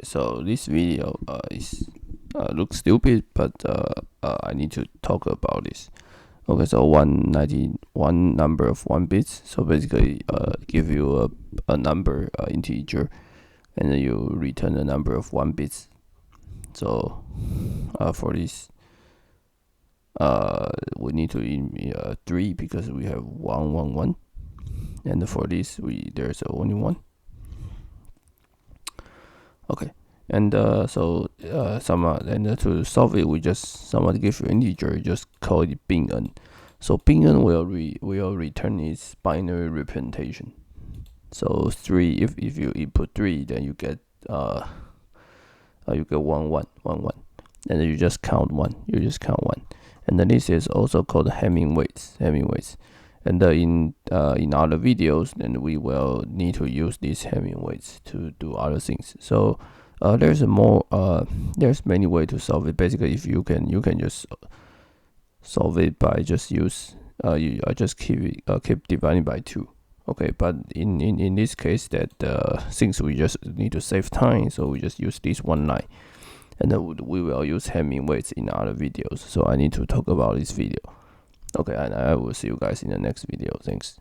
so this video is looks stupid, but I need to talk about this. Okay, so 191 number of 1 bits. So basically, give you a number, integer, and then you return a number of 1 bits. So for this, we need to in 3 because we have 111, and for this there's only 1. Okay, and so and to solve it, we just somebody give you integer, just call it bin. So bin will return its binary representation. So 3, if you input 3, then you get 1 1 1 1, and then you just count 1. And then this is also called Hamming weights. And in other videos, then we will need to use these Hamming weights to do other things. So there's many ways to solve it. Basically, if you can just solve it by just just keep dividing by 2. Okay, but in this case, that since we just need to save time, so we just use this one line, and then we will use Hamming weights in other videos. So I need to talk about this video. Okay, and I will see you guys in the next video. Thanks.